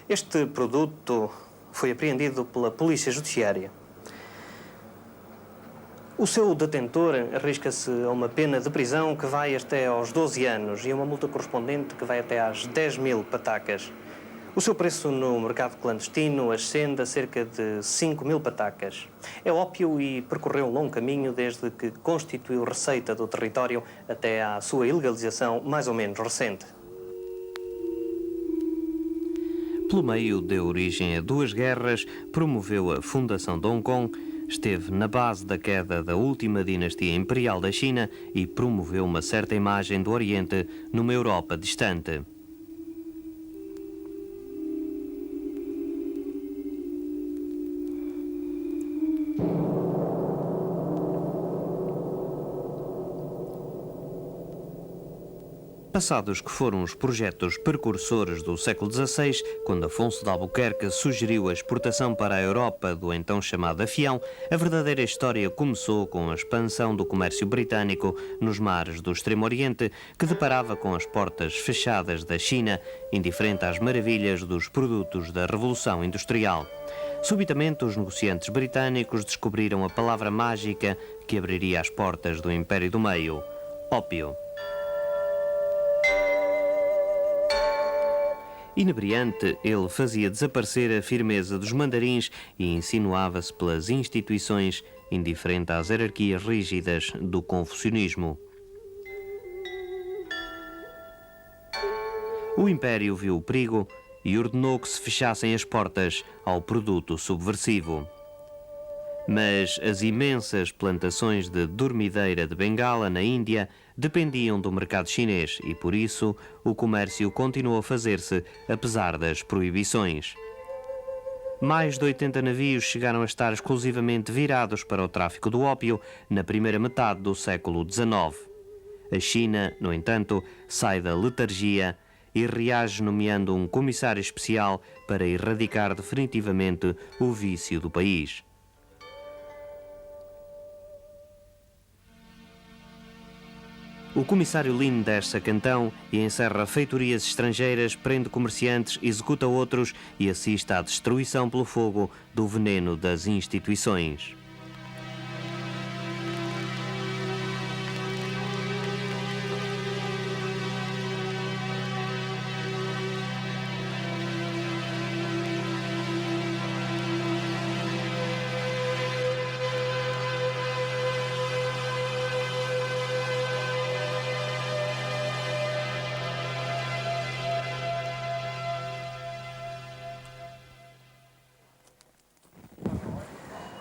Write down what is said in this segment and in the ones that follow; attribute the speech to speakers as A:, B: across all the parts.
A: Este produto foi apreendido pela Polícia Judiciária. O seu detentor arrisca-se a uma pena de prisão que vai até aos 12 anos e a uma multa correspondente que vai até às 10.000 patacas. O seu preço no mercado clandestino ascende a cerca de 5.000 patacas. É ópio e percorreu um longo caminho desde que constituiu receita do território até à sua ilegalização mais ou menos recente.
B: Pelo meio, deu origem a duas guerras, promoveu a fundação de Hong Kong, esteve na base da queda da última dinastia imperial da China e promoveu uma certa imagem do Oriente numa Europa distante. Passados que foram os projetos precursores do século XVI, quando Afonso de Albuquerque sugeriu a exportação para a Europa do então chamado afião, a verdadeira história começou com a expansão do comércio britânico nos mares do Extremo Oriente, que deparava com as portas fechadas da China, indiferente às maravilhas dos produtos da Revolução Industrial. Subitamente, os negociantes britânicos descobriram a palavra mágica que abriria as portas do Império do Meio: ópio. Inebriante, ele fazia desaparecer a firmeza dos mandarins e insinuava-se pelas instituições, indiferente às hierarquias rígidas do confucionismo. O Império viu o perigo e ordenou que se fechassem as portas ao produto subversivo. Mas as imensas plantações de dormideira de Bengala, na Índia, dependiam do mercado chinês e, por isso, o comércio continuou a fazer-se, apesar das proibições. Mais de 80 navios chegaram a estar exclusivamente virados para o tráfico do ópio na primeira metade do século XIX. A China, no entanto, sai da letargia e reage nomeando um comissário especial para erradicar definitivamente o vício do país. O comissário Lin desce a Cantão e encerra feitorias estrangeiras, prende comerciantes, executa outros e assiste à destruição pelo fogo do veneno das instituições.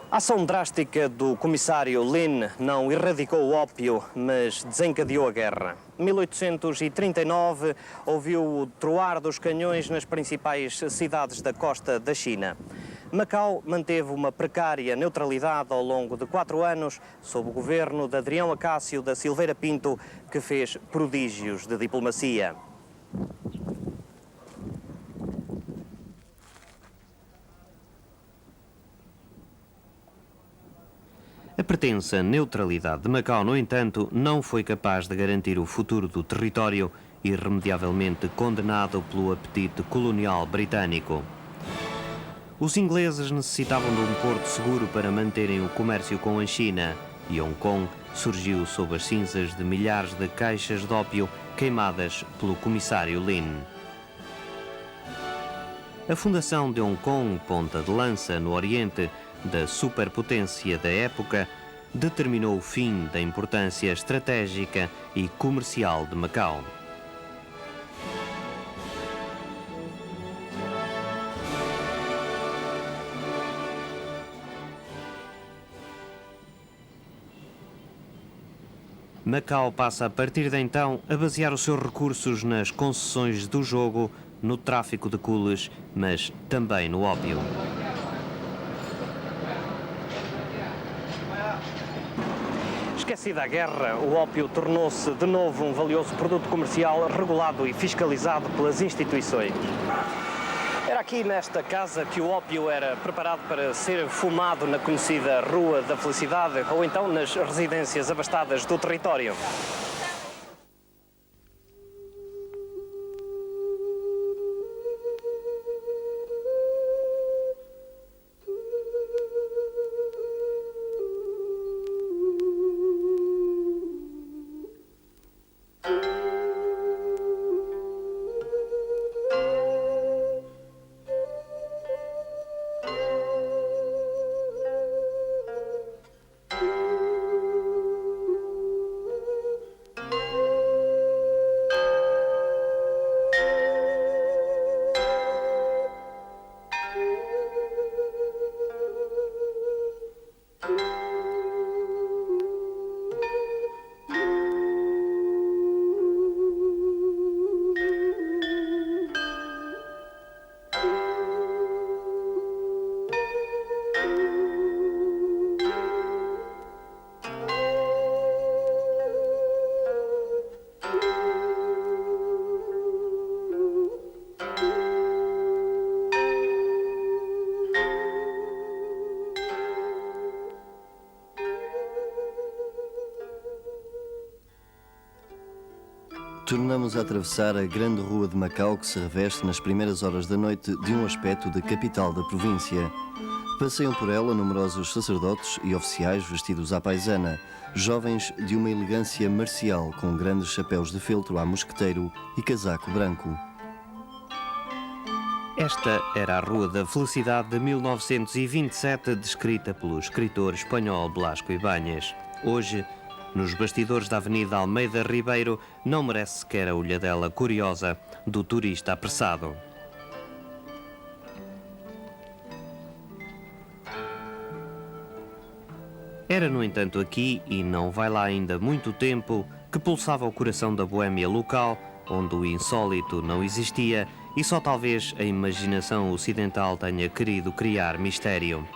A: A ação drástica do comissário Lin não erradicou o ópio, mas desencadeou a guerra. Em 1839 ouviu o troar dos canhões nas principais cidades da costa da China. Macau manteve uma precária neutralidade ao longo de 4 anos, sob o governo de Adrião Acácio da Silveira Pinto, que fez prodígios de diplomacia.
B: A pretensa neutralidade de Macau, no entanto, não foi capaz de garantir o futuro do território, irremediavelmente condenado pelo apetite colonial britânico. Os ingleses necessitavam de um porto seguro para manterem o comércio com a China, e Hong Kong surgiu sob as cinzas de milhares de caixas de ópio queimadas pelo comissário Lin. A fundação de Hong Kong, ponta de lança no Oriente da superpotência da época, determinou o fim da importância estratégica e comercial de Macau. Macau passa a partir de então a basear os seus recursos nas concessões do jogo, no tráfico de cules, mas também no ópio.
A: Esquecida a guerra, o ópio tornou-se de novo um valioso produto comercial regulado e fiscalizado pelas instituições. Era aqui nesta casa que o ópio era preparado para ser fumado na conhecida Rua da Felicidade ou então nas residências abastadas do território.
C: Tornamos a atravessar a grande rua de Macau que se reveste nas primeiras horas da noite de um aspecto de capital da província. Passeiam por ela numerosos sacerdotes e oficiais vestidos à paisana, jovens de uma elegância marcial com grandes chapéus de feltro a mosqueteiro e casaco branco.
B: Esta era a Rua da Felicidade de 1927, descrita pelo escritor espanhol Blasco Ibáñez. Hoje, nos bastidores da Avenida Almeida Ribeiro, não merece sequer a olhadela curiosa do turista apressado. Era, no entanto, aqui, e não vai lá ainda muito tempo, que pulsava o coração da boémia local, onde o insólito não existia e só talvez a imaginação ocidental tenha querido criar mistério.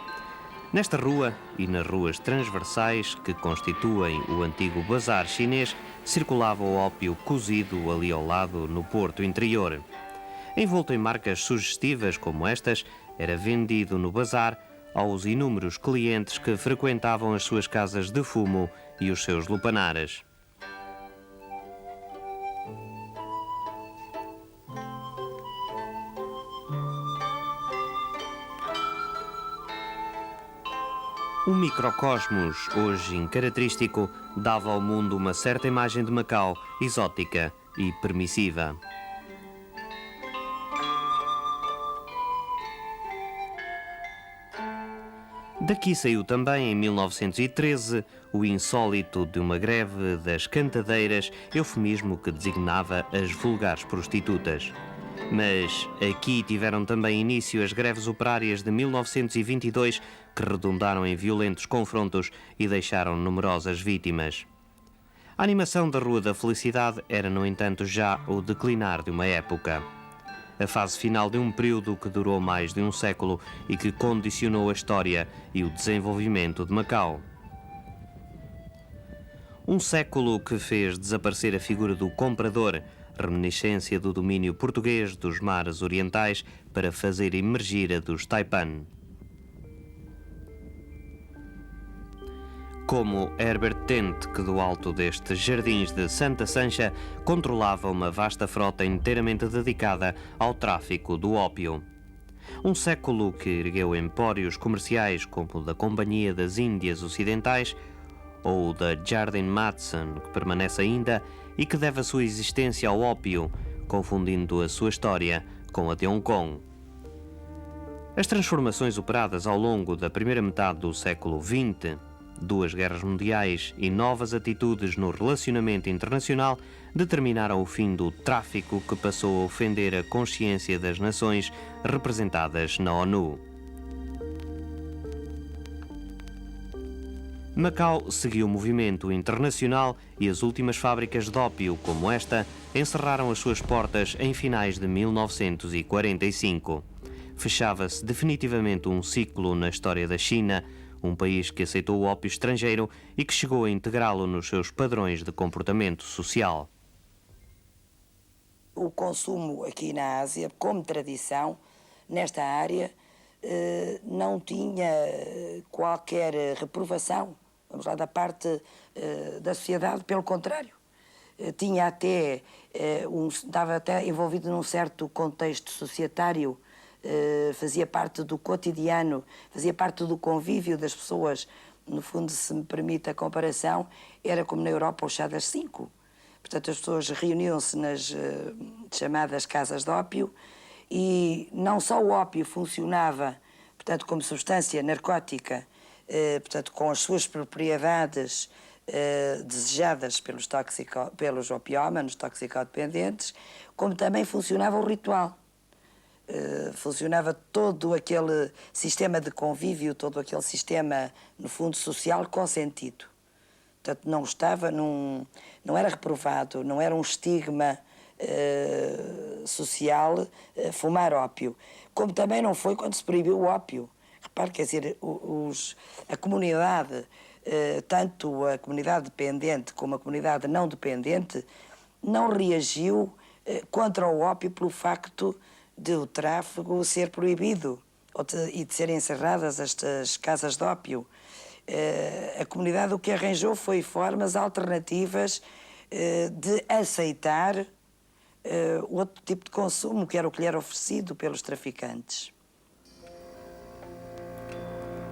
B: Nesta rua e nas ruas transversais que constituem o antigo bazar chinês, circulava o ópio cozido ali ao lado no porto interior. Envolto em marcas sugestivas como estas, era vendido no bazar aos inúmeros clientes que frequentavam as suas casas de fumo e os seus lupanares. Um microcosmos, hoje incaracterístico, dava ao mundo uma certa imagem de Macau, exótica e permissiva. Daqui saiu também, em 1913, o insólito de uma greve das cantadeiras, eufemismo que designava as vulgares prostitutas. Mas aqui tiveram também início as greves operárias de 1922, que redundaram em violentos confrontos e deixaram numerosas vítimas. A animação da Rua da Felicidade era, no entanto, já o declinar de uma época. A fase final de um período que durou mais de um século e que condicionou a história e o desenvolvimento de Macau. Um século que fez desaparecer a figura do comprador, reminiscência do domínio português dos mares orientais, para fazer emergir a dos Taipan. Como Herbert Tent, que do alto destes jardins de Santa Sancha controlava uma vasta frota inteiramente dedicada ao tráfico do ópio. Um século que ergueu empórios comerciais como o da Companhia das Índias Ocidentais ou da Jardine Matheson, que permanece ainda e que deve a sua existência ao ópio, confundindo a sua história com a de Hong Kong. As transformações operadas ao longo da primeira metade do século XX, duas guerras mundiais e novas atitudes no relacionamento internacional determinaram o fim do tráfico que passou a ofender a consciência das nações representadas na ONU. Macau seguiu o movimento internacional e as últimas fábricas de ópio, como esta, encerraram as suas portas em finais de 1945. Fechava-se definitivamente um ciclo na história da China, um país que aceitou o ópio estrangeiro e que chegou a integrá-lo nos seus padrões de comportamento social.
D: O consumo aqui na Ásia, como tradição, nesta área, não tinha qualquer reprovação, vamos lá, da parte da sociedade, pelo contrário. Tinha até, estava até envolvido num certo contexto societário, fazia parte do cotidiano, fazia parte do convívio das pessoas. No fundo, se me permite a comparação, era como na Europa o chá das 5. Portanto, as pessoas reuniam-se nas chamadas casas de ópio e não só o ópio funcionava, portanto, como substância narcótica, portanto, com as suas propriedades desejadas pelos opiómanos, toxicodependentes, como também funcionava o ritual. Funcionava todo aquele sistema de convívio, todo aquele sistema, no fundo, social consentido. Portanto, não era reprovado, não era um estigma social fumar ópio. Como também não foi quando se proibiu o ópio. Repare, quer dizer, a comunidade, tanto a comunidade dependente como a comunidade não dependente, não reagiu contra o ópio pelo facto de o tráfego ser proibido e de serem encerradas estas casas de ópio. A comunidade o que arranjou foi formas alternativas de aceitar outro tipo de consumo, que era o que lhe era oferecido pelos traficantes.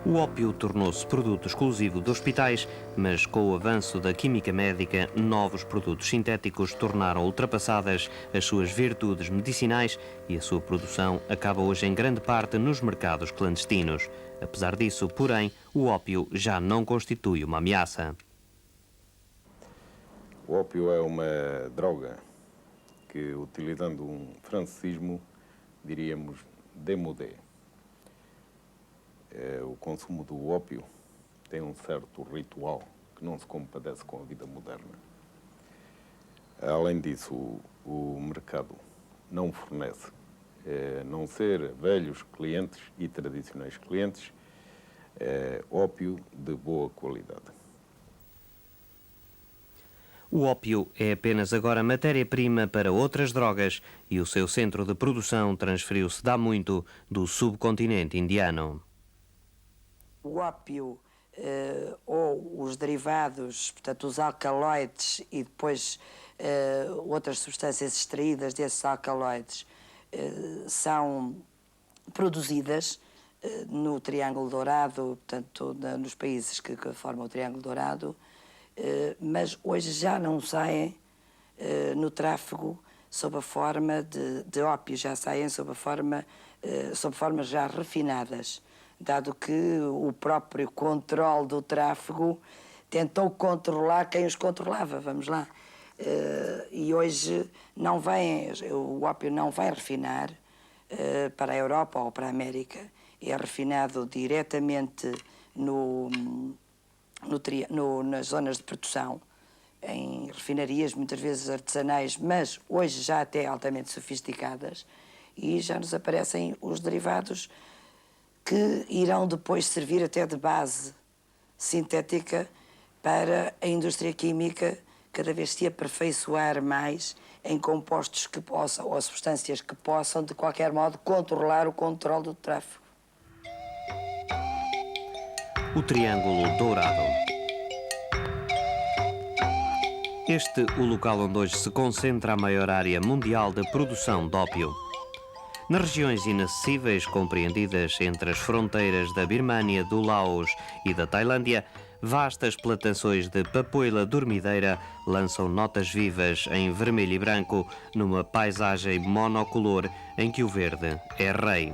B: O ópio tornou-se produto exclusivo de hospitais, mas com o avanço da química médica, novos produtos sintéticos tornaram ultrapassadas as suas virtudes medicinais e a sua produção acaba hoje em grande parte nos mercados clandestinos. Apesar disso, porém, o ópio já não constitui uma ameaça.
E: O ópio é uma droga que, utilizando um francismo, diríamos démodé. O consumo do ópio tem um certo ritual que não se compadece com a vida moderna. Além disso, o mercado não fornece, a não ser velhos clientes e tradicionais clientes, ópio de boa qualidade.
B: O ópio é apenas agora matéria-prima para outras drogas e o seu centro de produção transferiu-se de há muito do subcontinente indiano.
D: O ópio ou os derivados, portanto os alcaloides e depois outras substâncias extraídas desses alcaloides são produzidas no Triângulo Dourado, portanto nos países que formam o Triângulo Dourado, mas hoje já não saem no tráfego sob a forma de ópio, já saem sob formas já refinadas, dado que o próprio controle do tráfego tentou controlar quem os controlava, vamos lá. E hoje o ópio não vai refinar para a Europa ou para a América, é refinado diretamente nas zonas de produção, em refinarias muitas vezes artesanais, mas hoje já até altamente sofisticadas, e já nos aparecem os derivados que irão depois servir até de base sintética para a indústria química cada vez se aperfeiçoar mais em compostos que possam, ou substâncias que possam, de qualquer modo, controlar o controle do tráfego.
B: O Triângulo Dourado. Este o local onde hoje se concentra a maior área mundial de produção de ópio. Nas regiões inacessíveis, compreendidas entre as fronteiras da Birmânia, do Laos e da Tailândia, vastas plantações de papoila dormideira lançam notas vivas em vermelho e branco numa paisagem monocolor em que o verde é rei.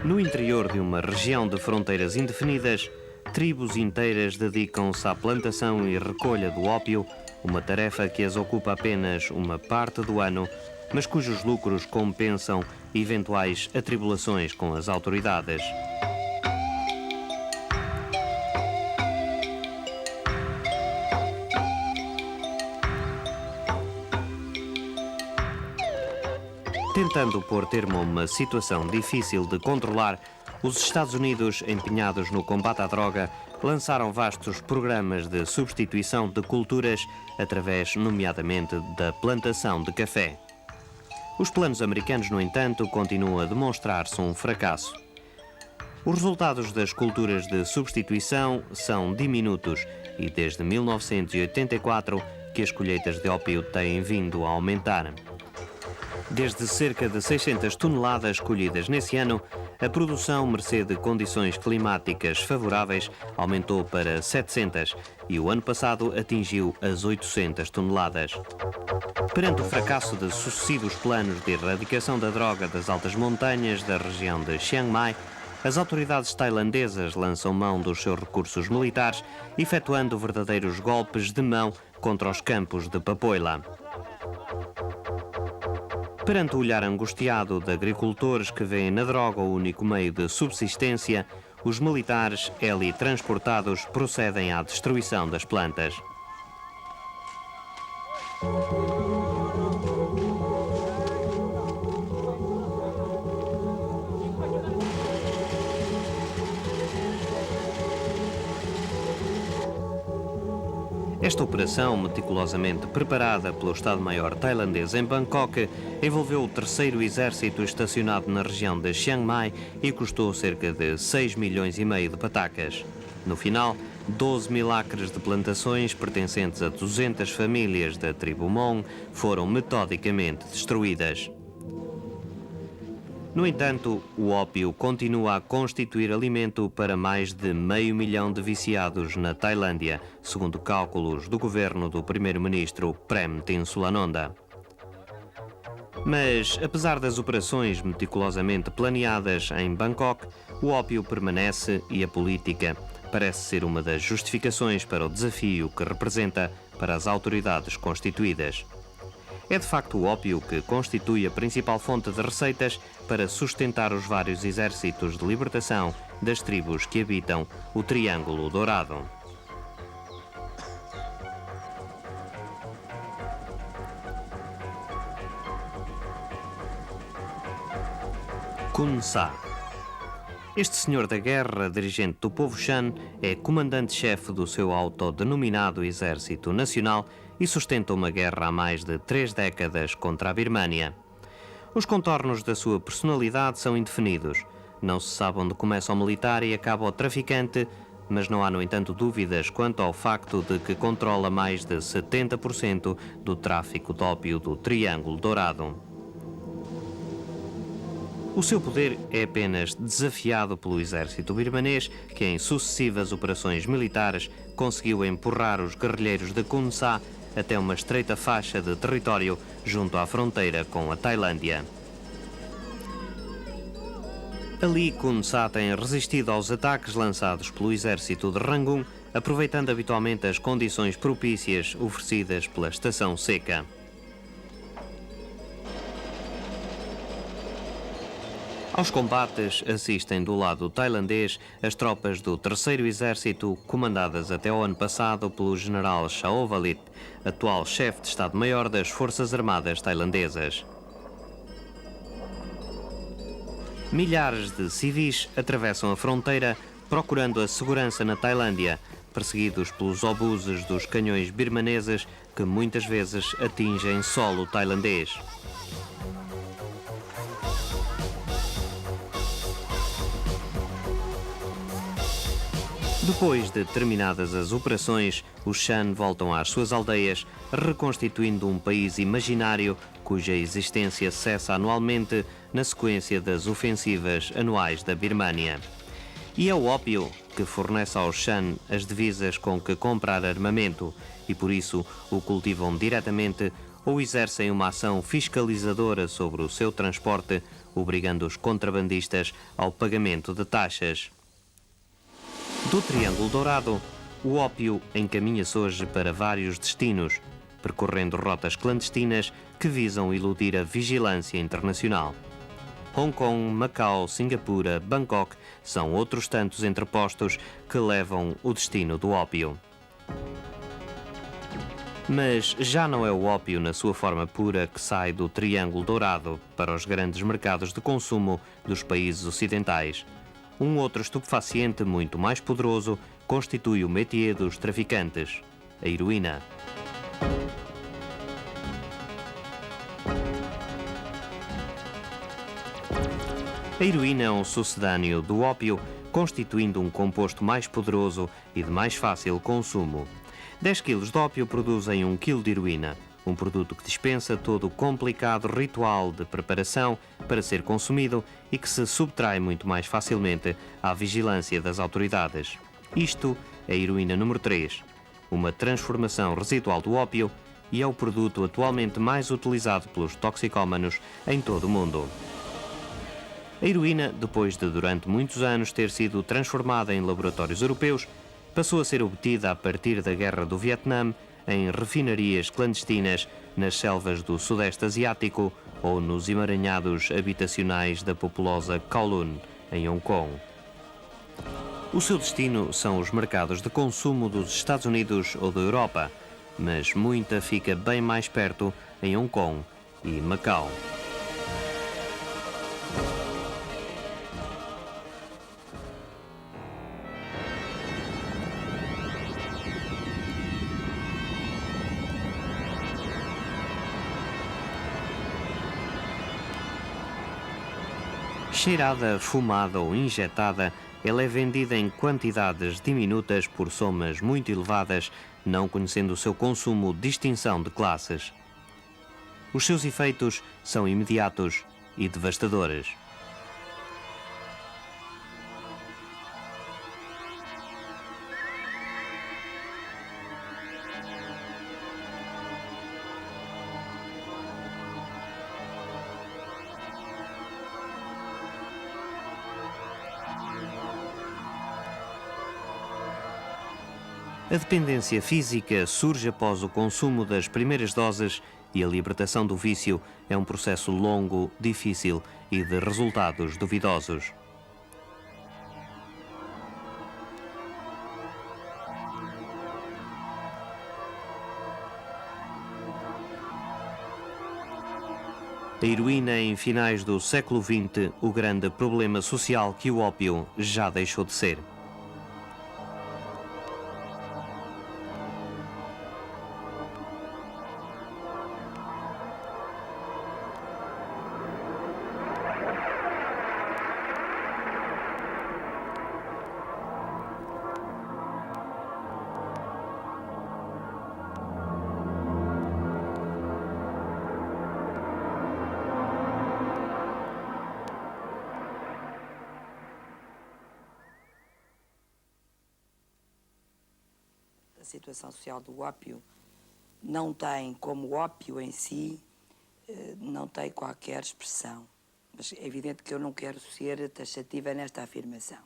B: No interior de uma região de fronteiras indefinidas, tribos inteiras dedicam-se à plantação e recolha do ópio, uma tarefa que as ocupa apenas uma parte do ano, mas cujos lucros compensam eventuais atribulações com as autoridades. Tentando pôr termo a uma situação difícil de controlar, os Estados Unidos, empenhados no combate à droga, lançaram vastos programas de substituição de culturas através, nomeadamente, da plantação de café. Os planos americanos, no entanto, continuam a demonstrar-se um fracasso. Os resultados das culturas de substituição são diminutos e desde 1984 que as colheitas de ópio têm vindo a aumentar. Desde cerca de 600 toneladas colhidas nesse ano, a produção, mercê de condições climáticas favoráveis, aumentou para 700 e o ano passado atingiu as 800 toneladas. Perante o fracasso de sucessivos planos de erradicação da droga das altas montanhas da região de Chiang Mai, as autoridades tailandesas lançam mão dos seus recursos militares, efetuando verdadeiros golpes de mão contra os campos de papoila. Perante o olhar angustiado de agricultores que veem na droga o único meio de subsistência, os militares, transportados, procedem à destruição das plantas. Esta operação, meticulosamente preparada pelo Estado-Maior tailandês em Bangkok, envolveu o terceiro exército estacionado na região de Chiang Mai e custou cerca de 6,5 milhões de patacas. No final, 12 mil acres de plantações pertencentes a 200 famílias da tribo Hmong foram metodicamente destruídas. No entanto, o ópio continua a constituir alimento para mais de 500 mil de viciados na Tailândia, segundo cálculos do governo do primeiro-ministro Prem Tinsulanonda. Mas, apesar das operações meticulosamente planeadas em Bangkok, o ópio permanece e a política parece ser uma das justificações para o desafio que representa para as autoridades constituídas. É de facto o ópio que constitui a principal fonte de receitas para sustentar os vários exércitos de libertação das tribos que habitam o Triângulo Dourado. Khun Sa. Este senhor da guerra, dirigente do povo Shan, é comandante-chefe do seu autodenominado Exército Nacional e sustenta uma guerra há mais de 3 décadas contra a Birmânia. Os contornos da sua personalidade são indefinidos. Não se sabe onde começa o militar e acaba o traficante, mas não há, no entanto, dúvidas quanto ao facto de que controla mais de 70% do tráfico de ópio do Triângulo Dourado. O seu poder é apenas desafiado pelo exército birmanês, que em sucessivas operações militares conseguiu empurrar os guerrilheiros de Khun Sa até uma estreita faixa de território junto à fronteira com a Tailândia. Ali, Khun Sa tem resistido aos ataques lançados pelo exército de Rangoon, aproveitando habitualmente as condições propícias oferecidas pela estação seca. Aos combates assistem do lado tailandês as tropas do Terceiro Exército, comandadas até o ano passado pelo general Chaovalit, atual chefe de Estado-Maior das Forças Armadas tailandesas. Milhares de civis atravessam a fronteira procurando a segurança na Tailândia, perseguidos pelos obuses dos canhões birmaneses que muitas vezes atingem solo tailandês. Depois de terminadas as operações, os Shan voltam às suas aldeias, reconstituindo um país imaginário cuja existência cessa anualmente na sequência das ofensivas anuais da Birmânia. E é o ópio que fornece aos Shan as divisas com que comprar armamento e, por isso, o cultivam diretamente ou exercem uma ação fiscalizadora sobre o seu transporte, obrigando os contrabandistas ao pagamento de taxas. Do Triângulo Dourado, o ópio encaminha-se hoje para vários destinos, percorrendo rotas clandestinas que visam iludir a vigilância internacional. Hong Kong, Macau, Singapura, Bangkok são outros tantos entrepostos que levam o destino do ópio. Mas já não é o ópio na sua forma pura que sai do Triângulo Dourado para os grandes mercados de consumo dos países ocidentais. Um outro estupefaciente muito mais poderoso constitui o métier dos traficantes, a heroína. A heroína é um sucedâneo do ópio, constituindo um composto mais poderoso e de mais fácil consumo. 10 kg de ópio produzem 1 kg de heroína, um produto que dispensa todo o complicado ritual de preparação para ser consumido e que se subtrai muito mais facilmente à vigilância das autoridades. Isto é a heroína número 3, uma transformação residual do ópio, e é o produto atualmente mais utilizado pelos toxicómanos em todo o mundo. A heroína, depois de durante muitos anos ter sido transformada em laboratórios europeus, passou a ser obtida a partir da Guerra do Vietnã em refinarias clandestinas nas selvas do Sudeste Asiático ou nos emaranhados habitacionais da populosa Kowloon, em Hong Kong. O seu destino são os mercados de consumo dos Estados Unidos ou da Europa, mas muita fica bem mais perto em Hong Kong e Macau. Cheirada, fumada ou injetada, ela é vendida em quantidades diminutas por somas muito elevadas, não conhecendo o seu consumo distinção de classes. Os seus efeitos são imediatos e devastadores. A dependência física surge após o consumo das primeiras doses e a libertação do vício é um processo longo, difícil e de resultados duvidosos. A heroína em finais do século XX, o grande problema social que o ópio já deixou de ser.
D: A situação social do ópio não tem, como o ópio em si, não tem qualquer expressão. Mas é evidente que eu não quero ser taxativa nesta afirmação.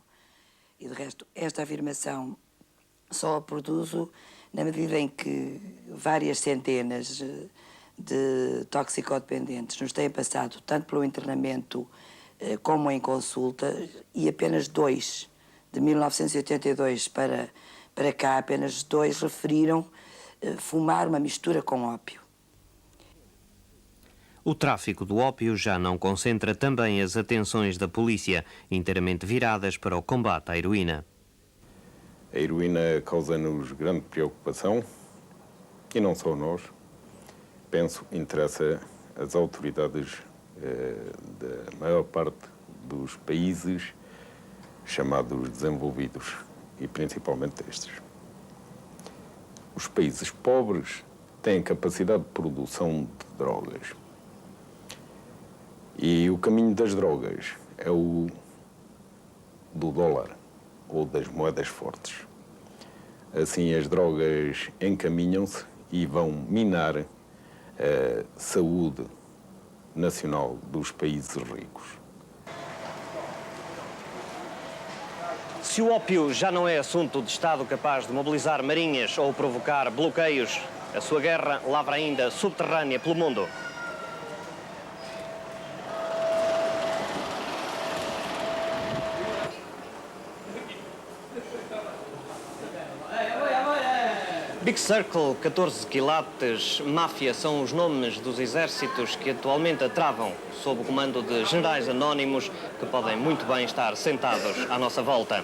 D: E, de resto, esta afirmação só a produzo na medida em que várias centenas de toxicodependentes nos têm passado tanto pelo internamento como em consulta, e apenas 2, de 1982 para cá, apenas 2 referiram fumar uma mistura com ópio.
B: O tráfico do ópio já não concentra também as atenções da polícia, inteiramente viradas para o combate à heroína.
E: A heroína causa-nos grande preocupação, e não só nós. Penso que interessa as autoridades da maior parte dos países chamados desenvolvidos, e principalmente estes. Os países pobres têm capacidade de produção de drogas. E o caminho das drogas é o do dólar, ou das moedas fortes. Assim, as drogas encaminham-se e vão minar a saúde nacional dos países ricos.
A: Se o ópio já não é assunto de Estado capaz de mobilizar marinhas ou provocar bloqueios, a sua guerra lavra ainda subterrânea pelo mundo. Big Circle, 14 quilates, máfia são os nomes dos exércitos que atualmente travam sob o comando de generais anónimos que podem muito bem estar sentados à nossa volta.